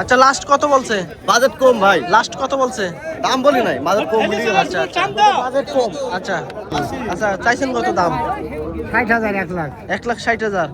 আচ্ছা লাস্ট কত বলছে? বাজেট কম ভাই, লাস্ট কত বলছে? দাম বলি নাই, বাজেট কম বলি। আচ্ছা আচ্ছা বাজেট কম। আচ্ছা আচ্ছা চাইছেন কত দাম? 60,000 1 লাখ 1,60,000।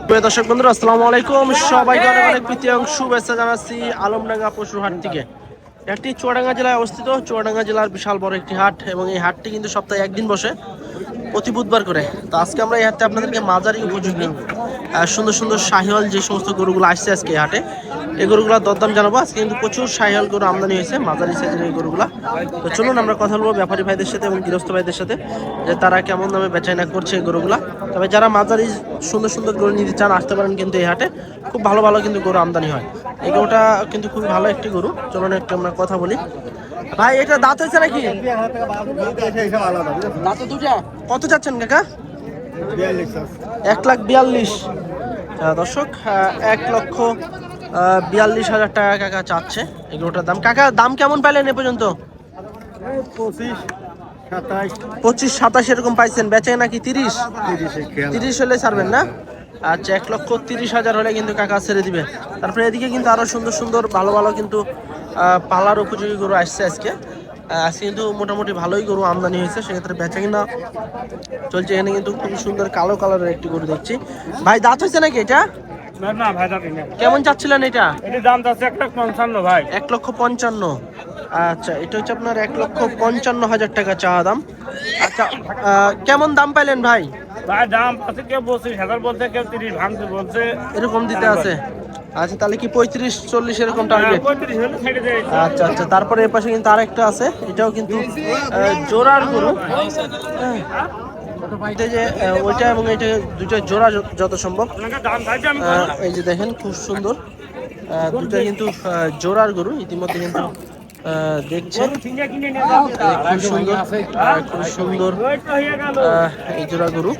প্রিয় দর্শক বন্ধুরা আসসালামু আলাইকুম, সবাইকে অনেক অনেক প্রীতি এবং শুভেচ্ছা জানাচ্ছি আলমডাঙ্গা পশুর হাট থেকে। এটি চুয়াডাঙ্গা জেলায় অবস্থিত। চুয়াডাঙ্গা জেলার বিশাল বড় একটি হাট এবং এই হাটটি কিন্তু সপ্তাহে একদিন বসে, প্রতি বুধবার করে। তো আজকে আমরা এই হাটে আপনাদেরকে মাঝারি উপযোগী সুন্দর সুন্দর শাহিওয়াল যে সমস্ত গরুগুলো আসছে আজকে এই হাটে, এই গরুগুলোর দরদাম জানাবো। আজকে কিন্তু প্রচুর শাহিওয়াল গরু আমদানি হয়েছে, মাঝারি সাইজের এই গরুগুলা। তো চলুন আমরা কথা বলবো ব্যাপারী ভাইদের সাথে এবং গৃহস্থ ভাইদের সাথে, যে তারা কেমন দামে বেচাকেনা করছে এই গরুগুলা। তবে যারা মাঝারি সুন্দর সুন্দর গরু নিতে চান আসতে পারেন কিন্তু এই হাটে, খুব ভালো ভালো কিন্তু গরু আমদানি হয়। এই গরুটা কিন্তু খুবই ভালো একটি গরু। চলুন একটু আমরা কথা বলি। ভাই এটা দাঁত হয়েছে নাকি? দাঁত দুটা। কত চাচ্ছেন কাকা? 1,42,000। দর্শক 1,42,000 টাকা কাকা চাচ্ছে এগুলোটার দাম। কাকা দাম কেমন পাইলেন এ পর্যন্ত? 25-27 এরকম পাইছেন। বেচে নাকি 30 হলে ছাড়বেন না? আচ্ছা 1,30,000 হলে কিন্তু কাকা ছেড়ে দিবে। তারপরে এদিকে কিন্তু আরো সুন্দর সুন্দর ভালো ভালো কিন্তু পালার উপযোগী গরু আসছে আজকে। আজকে কিন্তু মোটামুটি ভালোই গরু আমদানি হয়েছে, সেক্ষেত্রে বেচা কিনা চলছে। এখানে কিন্তু খুব সুন্দর কালো কালারের একটি গরু দেখছি। ভাই দাঁত হয়েছে নাকি এটা? না ভাই দাম না। কেমন চাচ্ছিলেন এটা? এটার দাম আছে 1,55 ভাই। 1,55,000। আচ্ছা এটা হচ্ছে আপনার 1,55,000 টাকা চাওয়া দাম। আচ্ছা কেমন দাম পাইলেন ভাই? ভাই দাম আছে কেউ 25,000 বলছে, কেউ 30 ভাঙতে বলছে, এরকম দিতে আছে। আচ্ছা তাহলে কি 35-40 এরকম টার্গেট? 35 হলে ছেড়ে দেয়। আচ্ছা আচ্ছা তারপরে এর পাশে কিন্তু আরেকটা আছে, এটাও কিন্তু জোড়ার গরু। এটা যে ওইটা এবং এটা দুইটা জোড়া যত সম্ভব। দাম ভাই আমি এই যে দেখেন খুব সুন্দর দুটো কিন্তু জোড়ার গরু ইতিমধ্যে কিন্তু দেখছে। খুব সুন্দর খুব সুন্দর এই জোড়া গরু।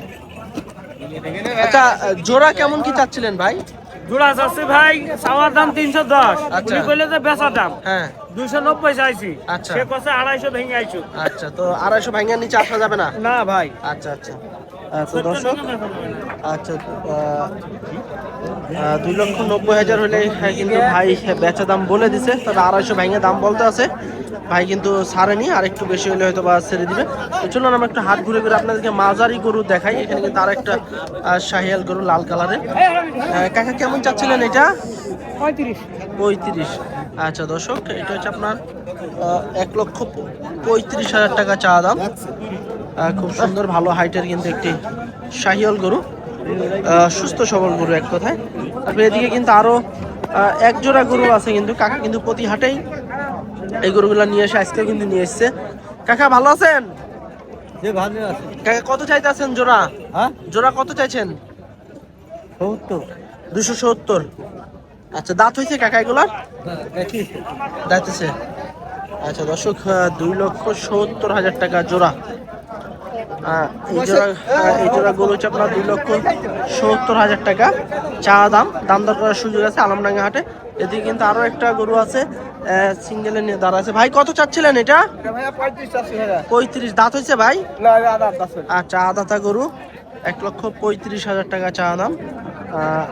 আচ্ছা জোড়া কেমন কি চাচ্ছিলেন ভাই? জোড়া আছে ভাই, চাওয়ার দাম 310। আচ্ছা। উনি কইলে যে বেচার দাম হ্যাঁ 290 চাইছি। আচ্ছা। সে কইছে 250 ভেঙে আইছো। আচ্ছা তো 250 ভাঙার নিচে আসা যাবে না? না ভাই। আচ্ছা আচ্ছা তো দর্শক আচ্ছা 2,90,000 হলে কিন্তু ভাই বেচা দাম বলে দিছে, তবে 250 ভাঙে দাম বলতে আছে। ভাই কিন্তু ছাড়েনি, আর একটু বেশি হলে হয়তো বা ছেড়ে দিবে। তো চলুন আমরা একটু হাট ঘুরে ঘুরে আপনাদেরকে মাঝারি গরু দেখাই। এখানে কিন্তু আর একটা শাহিয়াল গরু লাল কালারের। কাকা কেমন চাচ্ছিলেন এটা? 35। আচ্ছা দর্শক এটা হচ্ছে আপনার 1,35,000 টাকা চাওয়া দাম। খুব সুন্দর ভালো হাইটের কিন্তু একটি শাহিয়াল গরু, সুস্থ সবল গরু এক কথায়। তারপরে এদিকে কিন্তু আরো এক জোড়া গরু আছে, কিন্তু কাকা কিন্তু প্রতি হাটেই এই গরুগুলা নিয়ে এসে আজকেও কিন্তু নিয়ে এসছে। কাকা ভালো আছেন? কাকা কত চাইতেছেন জোড়া? জোড়া কত চাইছেন? 270। আচ্ছা দাঁত হয়েছে কাকা এগুলার? দাঁতেছে। আচ্ছা দর্শক 2,70,000 টাকা জোড়া। এই জোড়া গরু হচ্ছে আপনার 2,70,000 টাকা চা দাম। দাম দর করার সুযোগ আছে আলমডাঙ্গা হাটে। এদিকে কিন্তু আরো একটা গরু আছে সিঙ্গেলে নিয়ে দাঁড়া আছে। ভাই কত চাচ্ছিলেন এটা? 35। দাঁত হয়েছে ভাই? আচ্ছা আদাতা গরু 1,35,000 টাকা চা দাম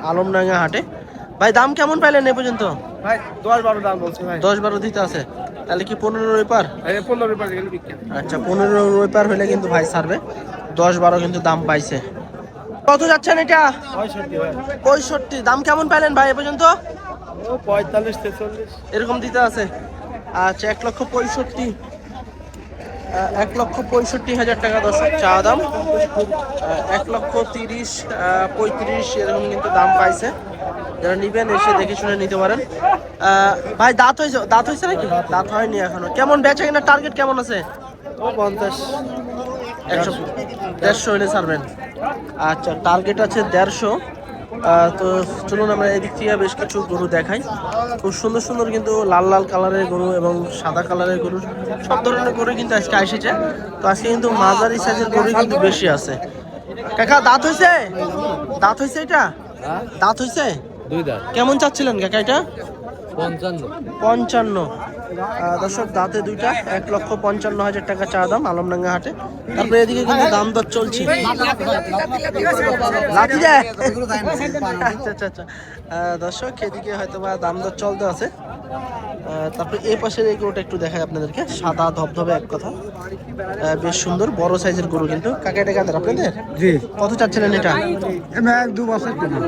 আলমডাঙ্গা হাটে। ভাই দাম কেমন পাইলেন এ পর্যন্ত? ভাই 10-12 দাম বলছে ভাই। 10-12 দিতে আছে। তাহলে কি 15 পার? 15 পার গেলে বিক্রি। আচ্ছা 15 পার হলে কিন্তু ভাই ছাড়বে। 10-12 কিন্তু দাম পাইছে। কত যাচ্ছেন এটা? 65। দাম কেমন পাইলেন ভাই এ পর্যন্ত? 45-46 এরকম দিতে আছে। আচ্ছা 1,65,000 1,65,000 টাকা দর্শক চা দাম। 1,30,000 35 এরকম কিন্তু দাম পাইছে। যারা নিবেন এসে দেখে শুনে নিতে পারেন। ভাই দাঁত হয়েছে নাকি? দাঁত হয়নি এখনো। কেমন বেচা কিনা টার্গেট কেমন আছে? 50 150 হলে ছাড়বেন। আচ্ছা টার্গেট আছে 150। তো চলুন আমরা এদিক থেকে বেশ কিছু গরু দেখাই। খুব সুন্দর সুন্দর কিন্তু লাল লাল কালারের গরু এবং সাদা কালারের গরু, সব ধরনের গরু কিন্তু আজকে এসেছে। তো আজকে কিন্তু মাঝারি সাইজের গরু কিন্তু বেশি আছে। কাকা দাঁত হয়েছে? দাঁত হয়েছে এটা? দাঁত হয়েছে? 2 দাঁত। কেমন চাচ্ছিলেন কাকা এটা? 55। দর্শক দাঁতে দুইটা, 1,55,000 টাকা চা দাম আলমডাঙ্গা হাটে। তারপরে এদিকে কিন্তু দাম দর চলছে। লাঠি যায়। আচ্ছা আচ্ছা আচ্ছা। দর্শক এদিকে হয়তো বা দাম দর চলতে আছে। তারপরে এই পাশের এই গরুটা একটু দেখাই আপনাদেরকে, সাদা ধবধবে এক কথা, বেশ সুন্দর বড় সাইজের গরু কিন্তু। কাকা এটা কাদের আপনাদের? জি। কত চাচ্ছিলেন এটা? 2 বছর কিনা।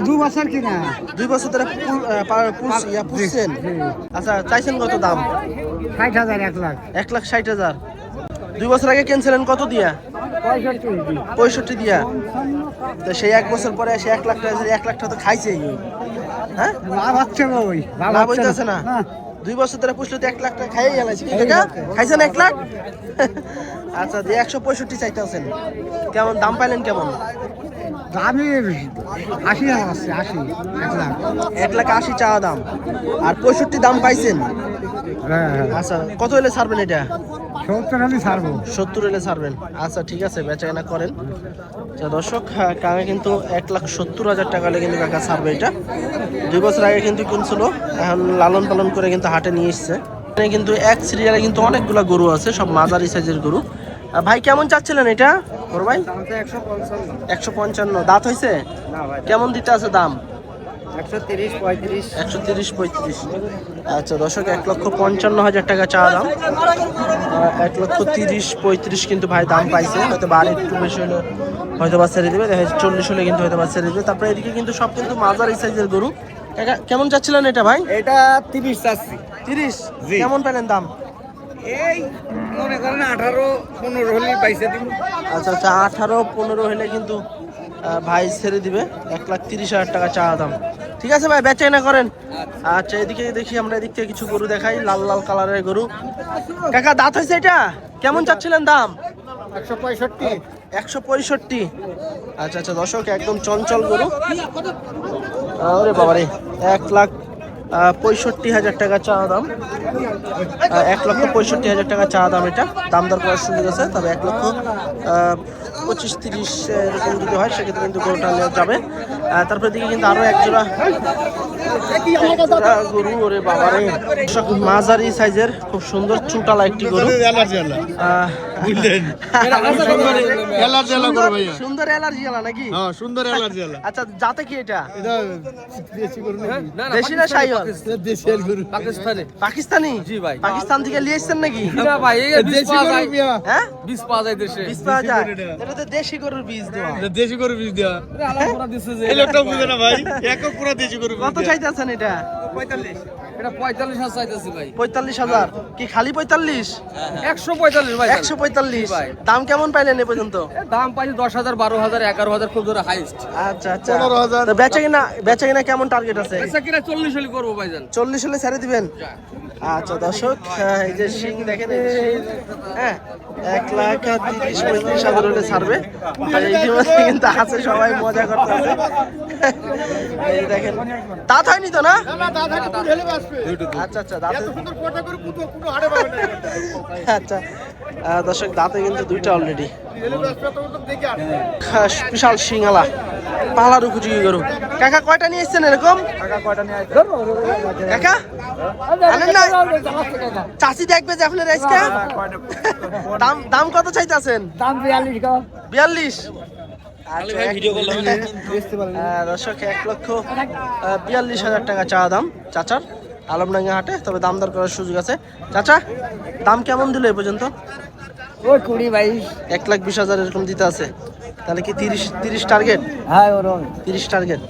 2 বছর কিনা। 2 বছর ধরে পুষছেন? আচ্ছা, চাইছেন কত দাম? 60,000 1 লাখ। 1,60,000। 2 বছর আগে কিনছিলেন কত দিয়া? 65 দিয়া। তো সেই 1 বছর পরে এসে 1 লাখ টাকা, 1 লাখ টাকা তো খাইছেই। হ্যাঁ, লাভ হচ্ছে না ওই। লাভ হইতেছে না। 2 বছর ধরে পুষলে তো 1 লাখ টাকা খাইয়ে গেলাইছি। কি টাকা খাইছেন? 1 লাখ। আচ্ছা, দিয়ে 165 চাইতেছেন। কেমন দাম পাইলেন? কেমন আমি 80,000 আছে, 80 1 লাখ। 1,80,000 চাওয়া দাম, আর 65 দাম পাইছেন। হ্যাঁ হ্যাঁ। আচ্ছা, কত হলে ছাড়বেন এটা? 70 হলে ছাড়বো। 70 হলে ছাড়বেন। আচ্ছা ঠিক আছে, বেচা কেনা করেন। দর্শক কাকা কিন্তু 1,70,000 টাকা হলে কিন্তু কাকা ছাড়বে এটা। 2 বছর আগে কিন্তু কিনছিল, এখন লালন পালন করে কিন্তু হাটে নিয়ে এসছে। এখানে কিন্তু এক সিরিয়ালে কিন্তু অনেকগুলা গরু আছে, সব মাঝারি সাইজের গরু। ভাই কেমন চাচ্ছিলেন এটা বড় ভাই? 155। দাঁত হয়েছে? কেমন দিতে আছে দাম? 130-35। আচ্ছা দর্শক, 1,55,000 টাকা চা দাম। 1,30-35 কিন্তু ভাই দাম পাইছে। হয়তো বা একটু বেশি হলে হয়তো বা ছেড়ে দেবে, 40 হলে কিন্তু হয়তো বা ছেড়ে দেবে। তারপরে এদিকে কিন্তু সব কিন্তু মাঝারি সাইজের গরু। কেমন চাচ্ছিলেন এটা ভাই? এটা 30 চাচ্ছি। 30? কেমন পেলেন দাম? এই মনে করেন 18-15 হলে পাইছে দিব। আচ্ছা আচ্ছা, 18-15 হলে কিন্তু ভাই ছেড়ে দিবে। 1,30,000 টাকা চা দাম। ঠিক আছে ভাই, বেচা কেনা করেন। আচ্ছা এদিকে দেখি, আমরা এদিক থেকে কিছু গরু দেখাই, লাল লাল কালারের গরু। কাকা দাঁত হয়েছে এটা? কেমন চাচ্ছিলেন দাম? 165। 165। আচ্ছা আচ্ছা দর্শক, একদম চঞ্চল গরু। ওরে বাবারে, 1,65,000 টাকা চা দাম। 1,65,000 টাকা চা দাম। এটা দাম দর করার সুযোগ আছে, তবে 1,25-30 এরকম যদি হয় সেক্ষেত্রে কিন্তু গরুটা নেওয়া যাবে। তারপরে দিকে কিন্তু আরো এক জোড়া গরু। ওরে বাবারে, মাঝারি সাইজের খুব সুন্দর চুটালা একটি গরু। সুন্দর অ্যালার্জি আলা নাকি? সুন্দর অ্যালার্জি আলা। আচ্ছা, যাতে কি এটা? এটা দেশি গরু নাকি? দেশি না শাহিওয়াল? দেশি গরু। পাকিস্তানি? জি ভাই। পাকিস্তান থেকে নিয়ে এসেছেন নাকি? না ভাই, এই দেশি গরু মিয়া। হ্যাঁ, বীজ পাওয়া যায় দেশে। বীজ পাওয়া যায়? এটা তো দেশি গরুর বীজ দেওয়া। এটা দেশি গরু বীজ দেওয়া। আলাদা করে দিছে যে এই লোকটা বুঝে না ভাই, একক পুরো দেশি গরু বীজ কত দেওয়া। চাইতেছেন এটা? 45। এটা 45,000 চাইতেছি ভাই। 45,000? কি খালি 45? 145 ভাই। 145 ভাই। দাম কেমন পাইলেন এ পর্যন্ত? দাম পাইছি 10,000, 12,000, 11,000 খুব ধরে হাইস্ট। আচ্ছা আচ্ছা। 15,000। তো বেচা কিনা কেমন টার্গেট আছে? আচ্ছা কিনা 40 হলে করবো ভাইজান। 40 হলে ছেড়ে দিবেন? আচ্ছা দর্শক, এই যে শিং দেখেন, এই যে শিং, হ্যাঁ, 1,30,000-35,000 হলে ছাড়বে। আর এই মধ্যে কিন্তু আছে, সবাই মজা করতে আছে। এই যে দেখেন, দাঁত হয়নি তো না? আচ্ছা আচ্ছা, দাঁতে আচ্ছা। দর্শক দাঁতে কিন্তু দুইটা অলরেডি। বিশাল শিঙালা পালার উপযোগী গরু। কাকা কয়টা নিয়ে এসছেন এরকম? কাকা আনেন না? চাষি দেখবে যে আপনার আজকে দাম কত চাইতেছেন? দাম 42? দর্শক, 1,42,000 টাকা চা দাম চাচার আলমডাঙ্গা হাটে। তবে দাম দর করার সুযোগ আছে। চাচা দাম কেমন দিল এ পর্যন্ত? ওই 20-22। 1,20,000 এরকম দিতে আছে। তাহলে কি 30 টার্গেট? হ্যাঁ ওরকম 30 টার্গেট।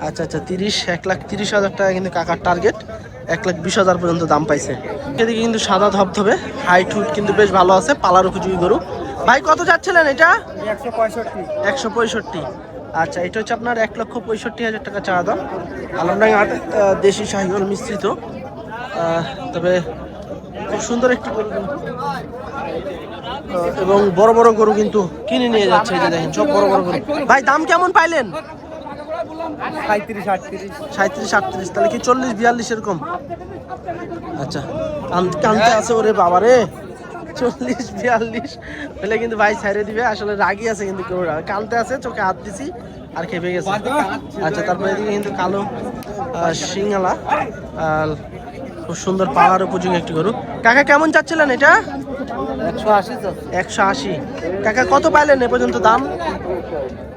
আচ্ছা আচ্ছা, 1,30,000 টাকা কিন্তু কাকার টার্গেট। 1,20,000 পর্যন্ত দাম পাইছে। এদিকে কিন্তু সাদা ধবধবে, হাইট হুট কিন্তু বেশ ভালো আছে, পালার উপযোগী গরু। ভাই কত যাচ্ছিলেন এটা? 165। আচ্ছা, এটা হচ্ছে আপনার 1,65,000 টাকা চা দাম আলমডাঙ্গা হাটে। দেশি শাহিওয়াল মিশ্রিত, তবে খুব সুন্দর একটি গরু এবং বড় বড় গরু কিন্তু কিনে নিয়ে যাচ্ছে। এই যে দেখেন, সব বড় বড় গরু। ভাই দাম কেমন পাইলেন? 37-38। তাহলে কি 40-42 এরকম? আচ্ছা, কানতে আছে। ওরে বাবা রে, 40-42 হলে কিন্তু ভাই ছেড়ে দিবে। আসলে রাগি আছে কিন্তু, কানতে আছে, চোখে হাত দিছি, আর খেপে গেছে। আচ্ছা, তারপরে এদিকে কিন্তু কালো সিংহালা, আর খুব সুন্দর পালার উপযোগী একটি গরু। কাকা কেমন চাচ্ছিলেন এটা? 180 180। কাকা কত পাইলেন এ পর্যন্ত দাম?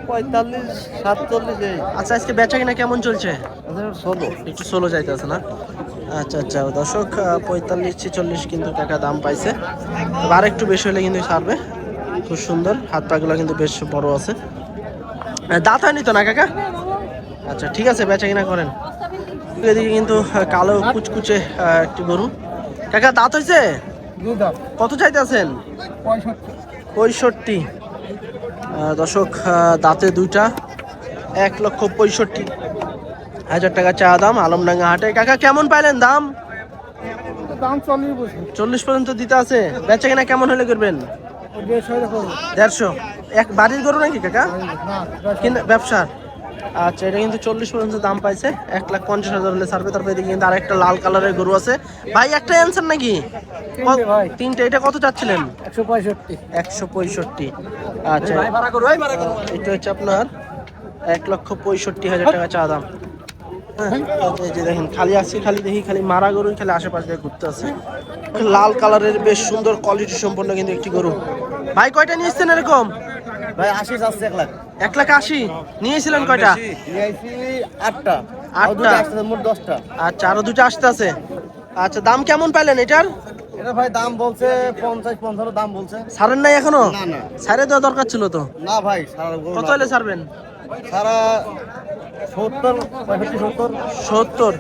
45 47 আচ্ছা, আজকে বেচা কিনা কেমন চলছে? 16 একটু সোলো যাইতেছে না? আচ্ছা আচ্ছা দর্শক, 45 46 কিন্তু কাকা দাম পাইছে। তবে আর একটু বেশি হলে কিন্তু ছাড়বে। খুব সুন্দর, হাত পাগুলো কিন্তু বেশ বড় আছে। দাঁত হয়নি তো না কাকা? আচ্ছা ঠিক আছে, বেচা কিনা করেন। এদিকে কিন্তু কালো কুচকুচে একটি গরু। কাকা দাঁত হয়েছে? কত চাইতেছেন? 65। দর্শক, দাঁতে দুইটা, 1,65,000 টাকা চা দাম আলমডাঙ্গা হাটে। কাকা কেমন পাইলেন দাম? দাম 40 পর্যন্ত দিতে আছে। বেচা কিনা কেমন হলে করবেন? 150। এক বাড়ির গরু নাকি কাকা? কিন্তু ব্যবসার। আচ্ছা, এটা কিন্তু 40 পর্যন্ত দাম পাইছে, 1,50,000 হলে ছাড়বে। তারপরে এদিকে কিন্তু আরেকটা লাল কালারের গরু আছে। ভাই একটাই অ্যান্সার নাকি? তিনটে। এটা কত চাচ্ছিলেন? 165। আচ্ছা, এটা হচ্ছে আপনার 1,65,000 টাকা চা দাম। হ্যাঁ, এই যে দেখেন খালি আসছে, খালি দেখি খালি মারা গরুই খালি আশেপাশে দিয়ে ঘুরতে আছে। লাল কালারের বেশ সুন্দর কোয়ালিটি সম্পন্ন কিন্তু একটি গরু। ভাই কয়টা নিয়েছেন এরকম? ভাই 80 যাচ্ছে 1 লাখ। 1,80,000 নিয়েছিলেন কয়টা? নিয়েছি 8টা। আর 8টা। দুটো আসছে, মোট 10টা। আচ্ছা, আরো দুটো আসতে আছে। আচ্ছা, দাম কেমন পাইলেন এটার? এটা ভাই দাম বলছে 50-55 দাম বলছে। ছাড়েন নাই এখনো? না না ছাড়ে দেওয়া দরকার ছিল তো। না ভাই, সারা গরু কত না। হলে ছাড়বেন? সারা 70 65 70।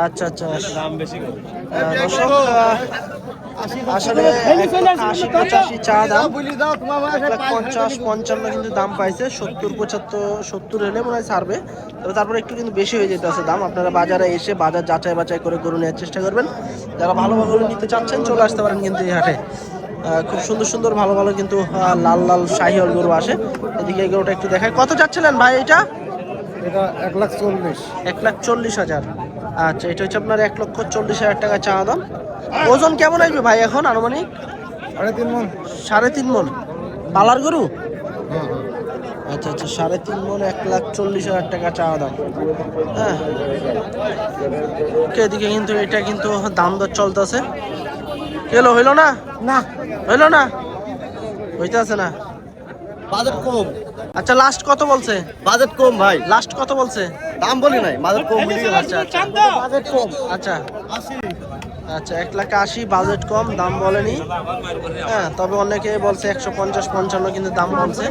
আচ্ছা আচ্ছা, দাম বেশি করে। দর্শক, আসলে 1,80,85 চা দাম। 1,50,55 কিন্তু দাম পাইছে। 70-75-70 হলে মনে হয় ছাড়বে। তবে তারপরে একটু কিন্তু বেশি হয়ে যেতে আছে দাম। আপনারা বাজারে এসে বাজার যাচাই বাছাই করে গরু নেওয়ার চেষ্টা করবেন। যারা ভালো ভালো গরু নিতে চাচ্ছেন চলে আসতে পারেন কিন্তু এই হাটে। খুব সুন্দর সুন্দর ভালো ভালো কিন্তু লাল লাল শাহিওয়াল গরু আসে। এদিকে এই গরুটা একটু দেখায়। কত চাচ্ছিলেন ভাই এটা? এটা 1,40,000। 1,40,000। আচ্ছা, এটা হচ্ছে আপনার 1,40,000 টাকা চা দাম। ওজন কেমন আসবে ভাই এখন আনুমানিক? 3.5 মণ। 3.5 মণ। পালার গরু? আচ্ছা আচ্ছা, 3.5 মণ, 1,40,000 টাকা চা দাম। হ্যাঁ, এদিকে কিন্তু এটা কিন্তু দাম দর চলতেছে। হইলো না? না, হইলো না? হইতে আছে না? বাজেট কম। আচ্ছা, লাস্ট কত বলছে? বাজেট কম ভাই। লাস্ট কত বলছে? দাম বলি নাই, বাজেট কম বলি। আচ্ছা আচ্ছা বাজেট কম। আচ্ছা 80। আচ্ছা, 1,80,000 বাজেট কম, দাম বলেনি। হ্যাঁ, তবে অনেকে বলছে 150-55 কিন্তু দাম বলছে।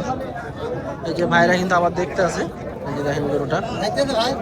এই যে ভাইরা কিন্তু আবার দেখতে আছে। এই যে দেখেন গরুটা। দেখতেন ভাই?